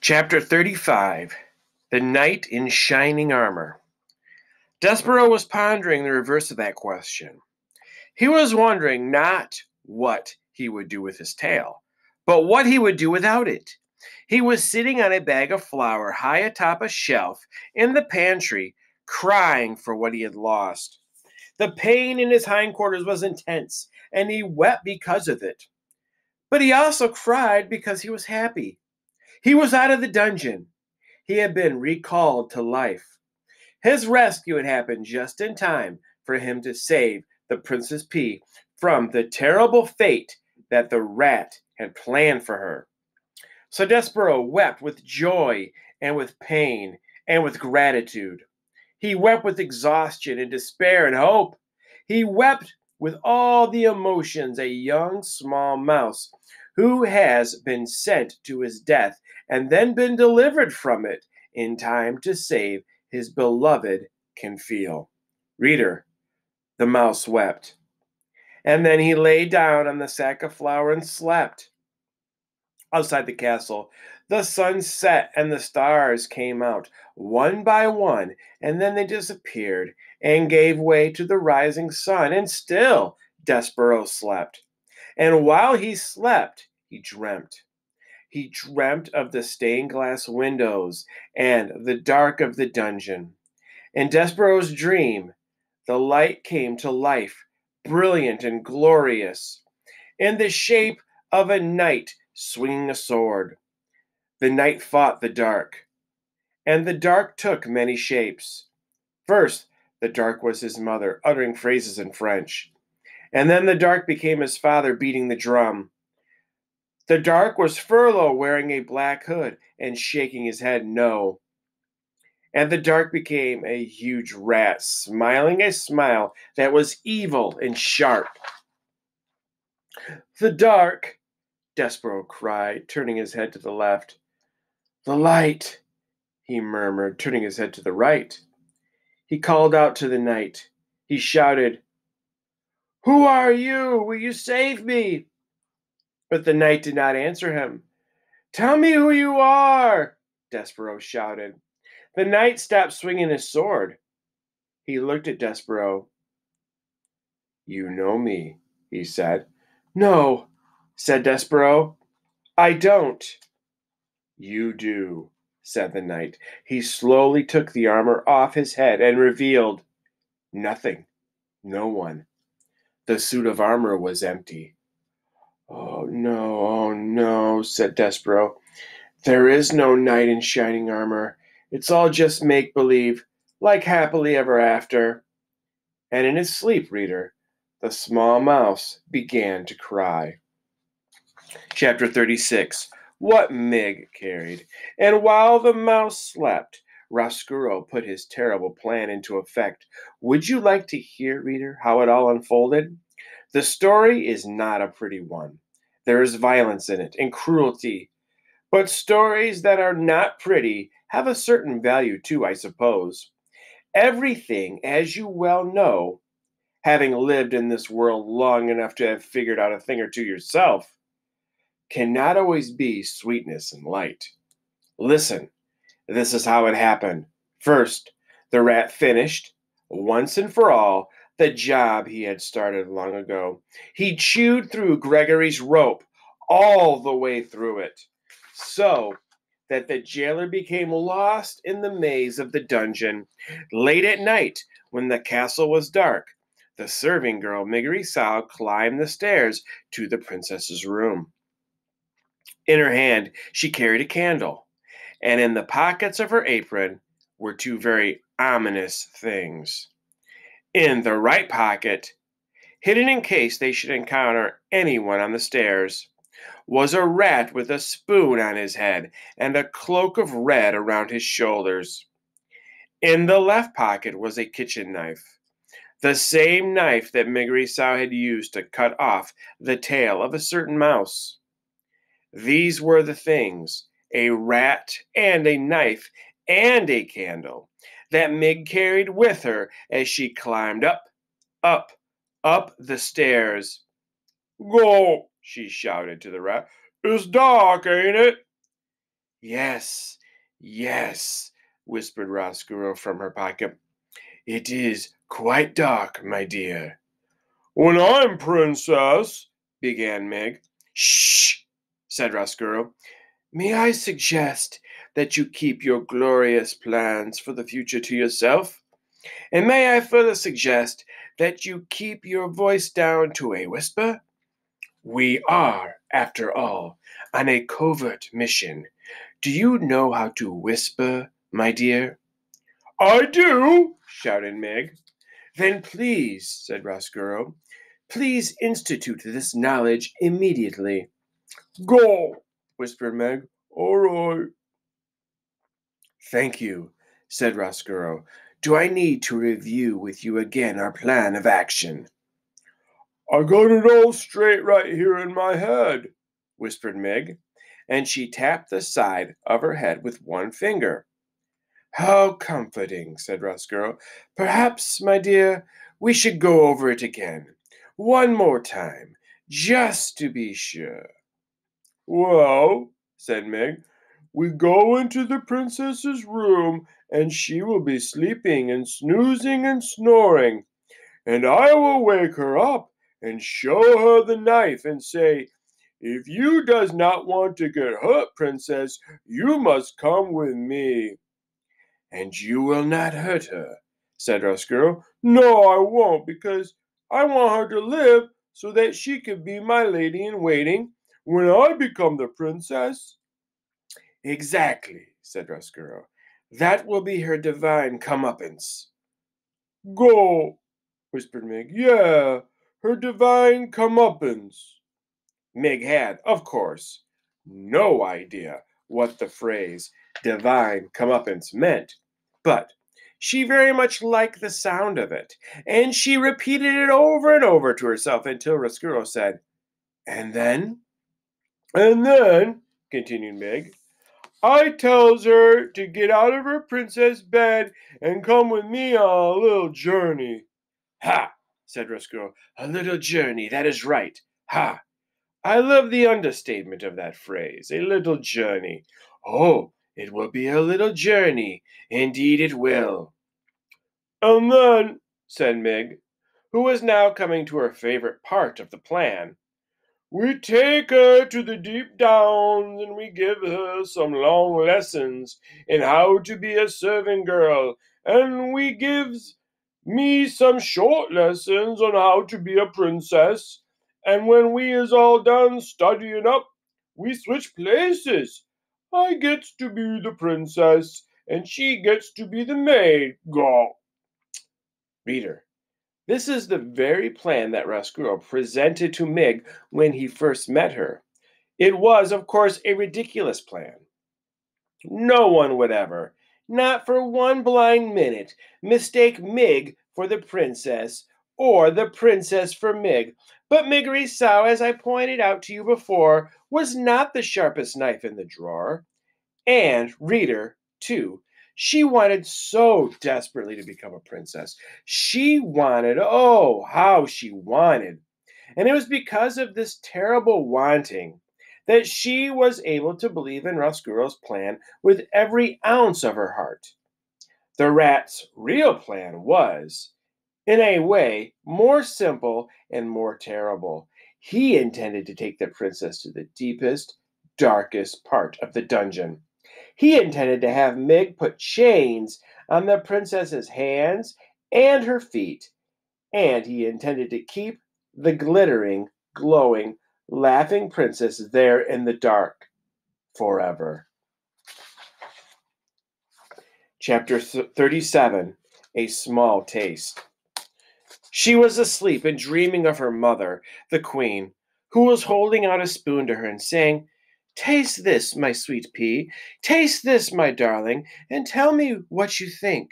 Chapter 35 The Knight in Shining Armor. Despereaux was pondering the reverse of that question. He was wondering not what he would do with his tail, but what he would do without it. He was sitting on a bag of flour high atop a shelf in the pantry, crying for what he had lost. The pain in his hindquarters was intense, and he wept because of it. But he also cried because he was happy. He was out of the dungeon. He had been recalled to life. His rescue had happened just in time for him to save the Princess P from the terrible fate that the rat had planned for her. So Despereaux wept with joy and with pain and with gratitude. He wept with exhaustion and despair and hope. He wept with all the emotions a young small mouse who has been sent to his death and then been delivered from it in time to save his beloved can feel. Reader, the mouse wept. And then he lay down on the sack of flour and slept. Outside the castle, the sun set and the stars came out one by one, and then they disappeared and gave way to the rising sun, and still Despereaux slept. And while he slept, he dreamt. He dreamt of the stained glass windows and the dark of the dungeon. In Despereaux's dream, the light came to life, brilliant and glorious, in the shape of a knight swinging a sword. The knight fought the dark, and the dark took many shapes. First, the dark was his mother, uttering phrases in French, and then the dark became his father, beating the drum. The dark was Furlough, wearing a black hood and shaking his head no. And the dark became a huge rat, smiling a smile that was evil and sharp. The dark, Despereaux cried, turning his head to the left. The light, he murmured, turning his head to the right. He called out to the night. He shouted, "Who are you? Will you save me?" But the night did not answer him. "Tell me who you are," Despereaux shouted. The knight stopped swinging his sword. He looked at Despereaux. "You know me," he said. "No," said Despereaux. "I don't." "You do," said the knight. He slowly took the armor off his head and revealed nothing, no one. The suit of armor was empty. Oh no, said Despereaux. "There is no knight in shining armor. It's all just make-believe, like happily ever after." And in his sleep, reader, the small mouse began to cry. Chapter 36 What Mig Carried. And while the mouse slept, Roscuro put his terrible plan into effect. Would you like to hear, reader, how it all unfolded? The story is not a pretty one. There is violence in it and cruelty. But stories that are not pretty have a certain value too, I suppose. Everything, as you well know, having lived in this world long enough to have figured out a thing or two yourself, cannot always be sweetness and light. Listen, this is how it happened. First, the rat finished, once and for all, the job he had started long ago. He chewed through Gregory's rope all the way through it, so that the jailer became lost in the maze of the dungeon. Late at night, when the castle was dark, the serving girl Migri-Sao climbed the stairs to the princess's room. In her hand, she carried a candle, and in the pockets of her apron were two very ominous things. In the right pocket, hidden in case they should encounter anyone on the stairs, was a rat with a spoon on his head and a cloak of red around his shoulders. In the left pocket was a kitchen knife, the same knife that Migri-Sao had used to cut off the tail of a certain mouse. These were the things, a rat and a knife and a candle, that Mig carried with her as she climbed up, up the stairs. "Go," she shouted to the rat. "It's dark, ain't it?" Yes, yes, whispered Roscuro from her pocket. It is quite dark, my dear. When I'm princess, began Meg. Shh, said Roscuro. May I suggest that you keep your glorious plans for the future to yourself? And may I further suggest that you keep your voice down to a whisper? We are, after all, on a covert mission. Do you know how to whisper, my dear? I do, shouted Meg. Then please, said Roscuro, please institute this knowledge immediately. Go, whispered Meg. All right. Thank you, said Roscuro. Do I need to review with you again our plan of action? I got it all straight right here in my head, whispered Meg, and she tapped the side of her head with one finger. How comforting, said Roscuro. Perhaps, my dear, we should go over it again. One more time, just to be sure. Well, said Meg, we go into the princess's room, and she will be sleeping and snoozing and snoring, and I will wake her up and show her the knife and say, if you does not want to get hurt, princess, you must come with me. And you will not hurt her, said Roscuro. No, I won't, because I want her to live so that she can be my lady in waiting when I become the princess. Exactly, said Roscuro. That will be her divine comeuppance. Go, whispered Meg. Yeah, her divine comeuppance. Meg had, of course, no idea what the phrase divine comeuppance meant, but she very much liked the sound of it, and she repeated it over and over to herself until Roscuro said, And then? And then, continued Meg, I tells her to get out of her princess bed and come with me on a little journey. Ha! Said Roscuro. A little journey, that is right. Ha! I love the understatement of that phrase, a little journey. Oh, it will be a little journey. Indeed it will. And then, said Meg, who was now coming to her favorite part of the plan, we take her to the deep downs and we give her some long lessons in how to be a servant girl, and we gives me some short lessons on how to be a princess, and when we is all done studying up, we switch places. I gets to be the princess, and she gets to be the maid. Go. Reader, this is the very plan that Roscuro presented to Meg when he first met her. It was, of course, a ridiculous plan. No one would ever, not for one blind minute, mistake Mig for the princess, or the princess for Mig. But Miggery Sow, as I pointed out to you before, was not the sharpest knife in the drawer. And, reader, too, she wanted so desperately to become a princess. She wanted, oh, how she wanted. And it was because of this terrible wanting that she was able to believe in Roscuro's plan with every ounce of her heart. The rat's real plan was, in a way, more simple and more terrible. He intended to take the princess to the deepest, darkest part of the dungeon. He intended to have Mig put chains on the princess's hands and her feet, and he intended to keep the glittering, glowing, laughing princess there in the dark forever. Chapter 37, A Small Taste. She was asleep and dreaming of her mother, the queen, who was holding out a spoon to her and saying, Taste this, my sweet pea, taste this, my darling, and tell me what you think.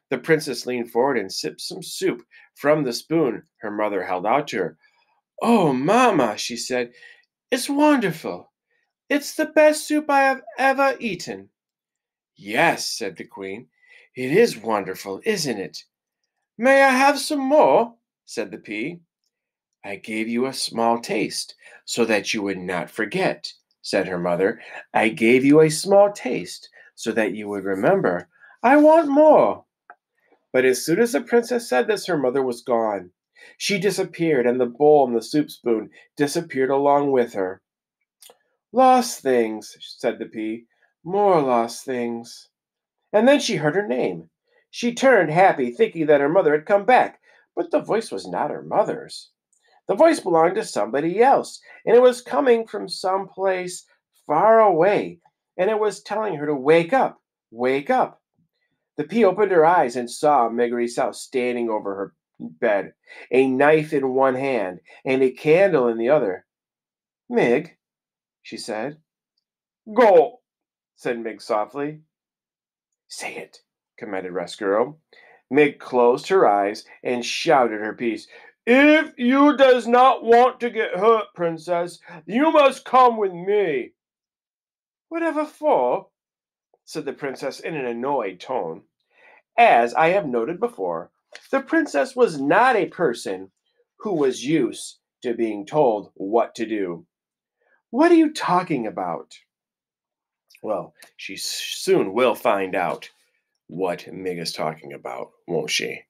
The princess leaned forward and sipped some soup from the spoon her mother held out to her. Oh, Mamma, she said, it's wonderful. It's the best soup I have ever eaten. Yes, said the queen, it is wonderful, isn't it? May I have some more? Said the pea. I gave you a small taste so that you would not forget, said her mother. "I gave you a small taste so that you would remember. I want more." But as soon as the princess said this, her mother was gone. She disappeared, and the bowl and the soup spoon disappeared along with her. "Lost things," said the pea. "More lost things." And then she heard her name. She turned happy, thinking that her mother had come back, but the voice was not her mother's. The voice belonged to somebody else, and it was coming from some place far away, and it was telling her to wake up, wake up. The pea opened her eyes and saw Maigriçel standing over her bed, a knife in one hand and a candle in the other. "Mig," she said. "Go," said Mig softly. "Say it," commanded Rescuro. Mig closed her eyes and shouted her piece. "If you does not want to get hurt, princess, you must come with me." "Whatever for?" said the princess in an annoyed tone. As I have noted before, the princess was not a person who was used to being told what to do. "What are you talking about?" Well, she soon will find out what Mig is talking about, won't she?